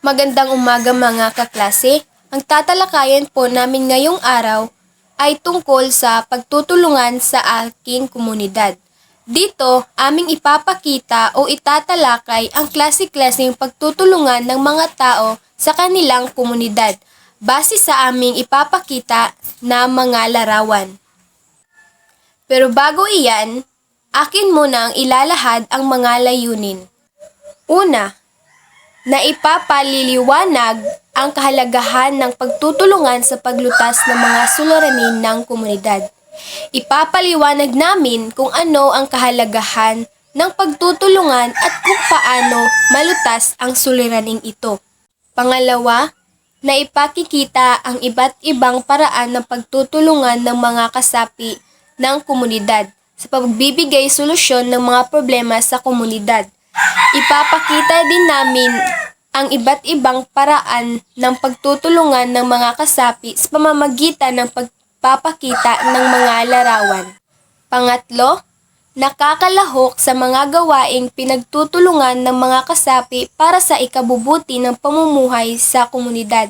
Magandang umaga mga kaklase. Ang tatalakayan po namin ngayong araw ay tungkol sa pagtutulungan sa aking komunidad. Dito, aming ipapakita o itatalakay ang klase-klaseng pagtutulungan ng mga tao sa kanilang komunidad base sa aming ipapakita na mga larawan. Pero bago iyan, akin muna ang ilalahad ang mga layunin. Una, na ipapaliliwanag ang kahalagahan ng pagtutulungan sa paglutas ng mga suliranin ng komunidad. Ipapaliwanag namin kung ano ang kahalagahan ng pagtutulungan at kung paano malutas ang suliraning ito. Pangalawa, na ipakikita ang iba't ibang paraan ng pagtutulungan ng mga kasapi ng komunidad sa pagbibigay solusyon ng mga problema sa komunidad. Ipapakita din namin ang iba't ibang paraan ng pagtutulungan ng mga kasapi sa pamamagitan ng pagpapakita ng mga larawan. Pangatlo, nakakalahok sa mga gawaing pinagtutulungan ng mga kasapi para sa ikabubuti ng pamumuhay sa komunidad.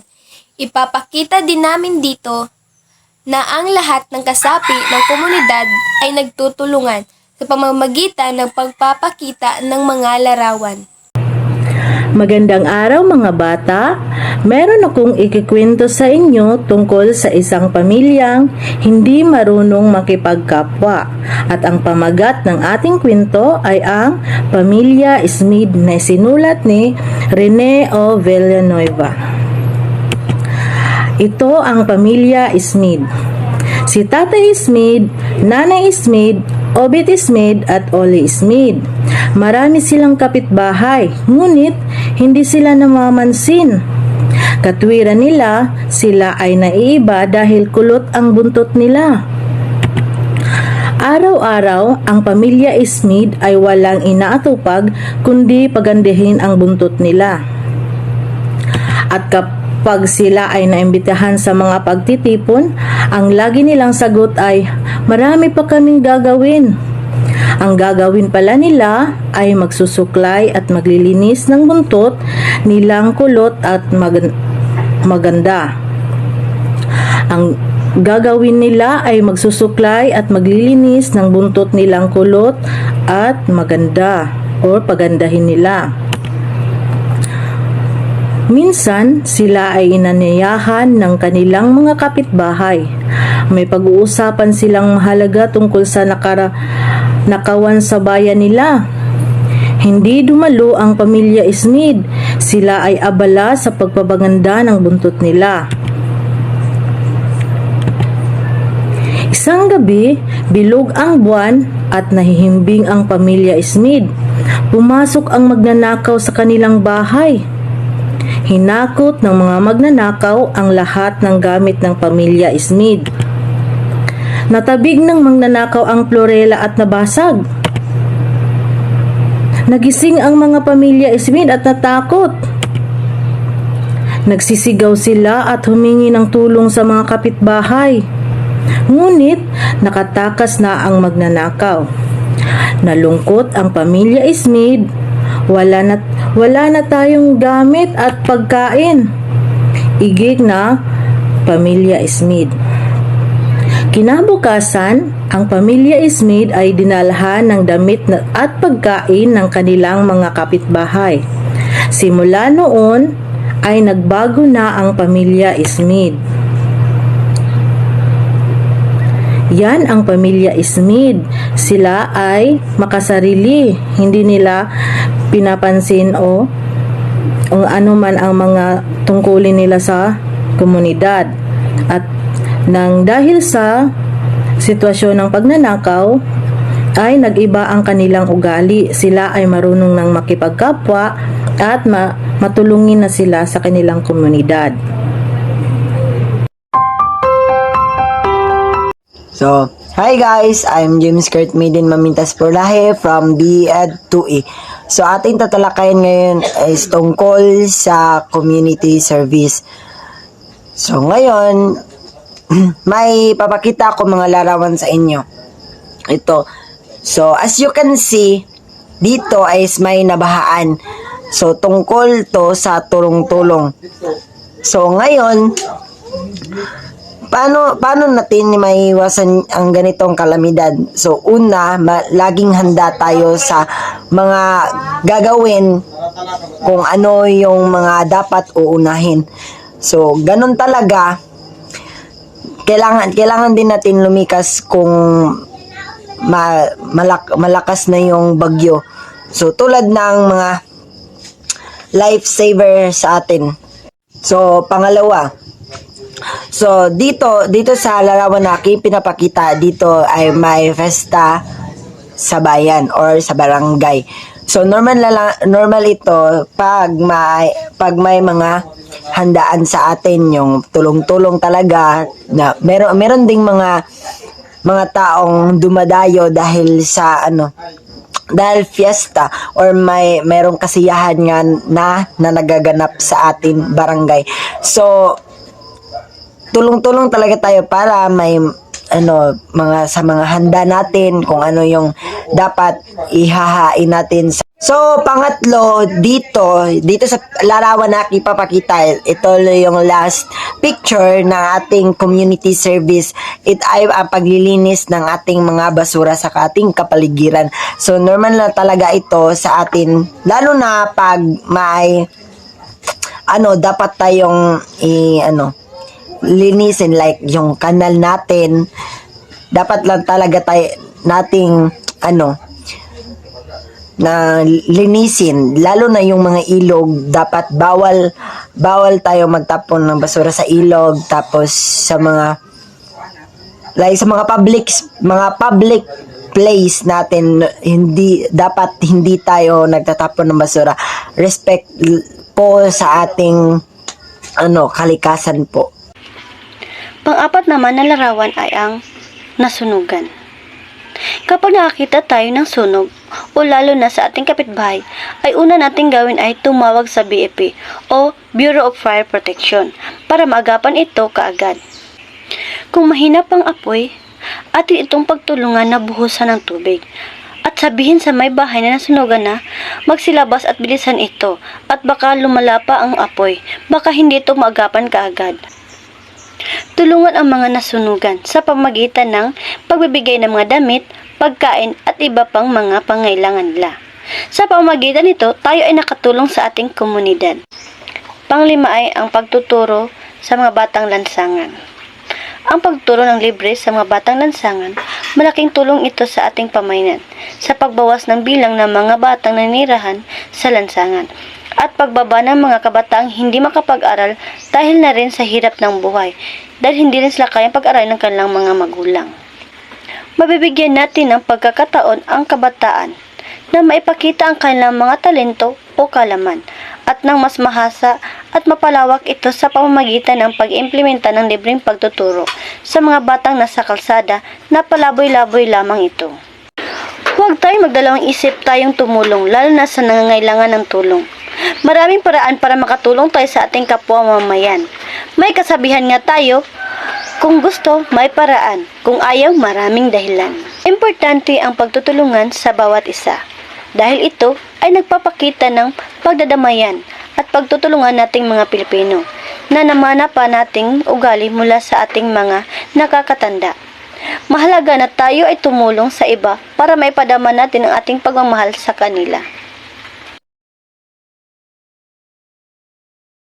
Ipapakita din namin dito na ang lahat ng kasapi ng komunidad ay nagtutulungan sa pamamagitan ng pagpapakita ng mga larawan. Magandang araw mga bata. Meron akong ikikwento sa inyo tungkol sa isang pamilyang hindi marunong makipagkapwa. At ang pamagat ng ating kwento ay ang Pamilya Smith na sinulat ni Rene O. Villanueva. Ito ang Pamilya Smith. Si Tatay Smith, Nanay Smith, Obet Smith at Oli Smith. Marami silang kapitbahay, ngunit hindi sila namamansin. Katwiran nila, sila ay naiiba dahil kulot ang buntot nila. Araw-araw, ang pamilya Smith ay walang inaatupag kundi pagandahin ang buntot nila. At kapag sila ay naimbitahan sa mga pagtitipon, ang lagi nilang sagot ay, "Marami pa kaming gagawin." Ang gagawin pala nila ay magsusuklay at maglilinis ng buntot nilang kulot at maganda. Ang gagawin nila ay magsusuklay at maglilinis ng buntot nilang kulot at maganda o pagandahin nila. Minsan, sila ay inanyayahan ng kanilang mga kapitbahay. May pag-uusapan silang mahalaga tungkol sa nakawan sa bayan nila. Hindi dumalo ang pamilya Smith. Sila ay abala sa pagpapaganda ng buntot nila. Isang gabi, bilog ang buwan at nahihimbing ang pamilya Smith. Pumasok ang magnanakaw sa kanilang bahay. Hinakot ng mga magnanakaw ang lahat ng gamit ng pamilya Smith. Natabig ng magnanakaw ang florela at nabasag. Nagising ang mga pamilya Smith at natakot. Nagsisigaw sila at humingi ng tulong sa mga kapitbahay. Ngunit nakatakas na ang magnanakaw. Nalungkot ang pamilya Smith. Wala na tayong gamit at pagkain. Igig na pamilya Smith. Kinabukasan, ang pamilya Smith ay dinalhan ng damit at pagkain ng kanilang mga kapitbahay. Simula noon ay nagbago na ang pamilya Smith. Yan ang pamilya Smith. Sila ay makasarili. Hindi nila pinapansin o ano man ang mga tungkulin nila sa komunidad. At dahil sa sitwasyon ng pagnanakaw, ay nag-iba ang kanilang ugali. Sila ay marunong ng makipagkapwa at matulungin na sila sa kanilang komunidad. So, hi guys! I'm James Kurt Maiden Mamintas Porlahe from BEd 2E. So, ating tatalakayan ngayon is tungkol sa community service. So, ngayon, may papakita ko mga larawan sa inyo. Ito. So, as you can see, dito is may nabahaan. So, tungkol to sa tulong-tulong. So, ngayon, paano natin maiwasan ang ganitong kalamidad? So, una, laging handa tayo sa mga gagawin kung ano yung mga dapat uunahin. So, ganun talaga. Kailangan din natin lumikas kung malakas na yung bagyo. So, tulad ng mga lifesaver sa atin. So, pangalawa. So, dito sa larawan na aking pinapakita, dito ay may festa sa bayan or sa barangay. So, normal ito pag may mga handaan sa atin, yung tulong-tulong talaga, na meron ding mga taong dumadayo dahil sa dahil fiesta or mayroong kasiyahan nga na nagaganap sa atin barangay. So, tulong-tulong talaga tayo para may sa mga handa natin, kung ano yung dapat ihahain natin. So, pangatlo, dito sa larawan na ipapakita, ito yung last picture ng ating community service. It ay ang paglilinis ng ating mga basura sa ating kapaligiran. So, normal na talaga ito sa atin, lalo na pag may dapat tayong linisin, like yung kanal natin, dapat lang talaga nating na linisin, lalo na yung mga ilog. Dapat bawal tayo magtapon ng basura sa ilog, tapos sa mga public place natin, hindi tayo nagtatapon ng basura. Respect po sa ating kalikasan po. Pang-apat naman na larawan ay ang nasunugan. Kapag nakakita tayo ng sunog, o lalo na sa ating kapitbahay, ay una nating gawin ay tumawag sa BFP o Bureau of Fire Protection para maagapan ito kaagad. Kung mahina pang apoy, atin itong pagtulungan na buhusan ng tubig at sabihin sa may bahay na nasunugan na magsilabas at bilisan ito, at baka lumala pa ang apoy, baka hindi ito maagapan kaagad. Tulungan ang mga nasunugan sa pamagitan ng pagbibigay ng mga damit, pagkain at iba pang mga pangailangan nila. Sa pamagitan nito, tayo ay nakatulong sa ating komunidad. Panglima ay ang pagtuturo sa mga batang lansangan. Ang pagtuturo ng libre sa mga batang lansangan, malaking tulong ito sa ating pamayanan sa pagbawas ng bilang ng mga batang nanirahan sa lansangan at pagbaba ng mga kabataang hindi makapag-aral dahil na rin sa hirap ng buhay, dahil hindi rin sila kayang pag-aral ng kanilang mga magulang. Mabibigyan natin ng pagkakataon ang kabataan na maipakita ang kanilang mga talento o kalaman, at nang mas mahasa at mapalawak ito sa pamamagitan ng pag-implementa ng libreng pagtuturo sa mga batang nasa kalsada na palaboy-laboy lamang ito. Huwag tayong magdalawang isip tayong tumulong, lalo na sa nangangailangan ng tulong. Maraming paraan para makatulong tayo sa ating kapwa mamamayan. May kasabihan nga tayo, kung gusto, may paraan. Kung ayaw, maraming dahilan. Importante ang pagtutulungan sa bawat isa, dahil ito ay nagpapakita ng pagdadamayan at pagtutulungan nating mga Pilipino na namana pa nating ugali mula sa ating mga nakakatanda. Mahalaga na tayo ay tumulong sa iba para maipadama natin ang ating pagmamahal sa kanila.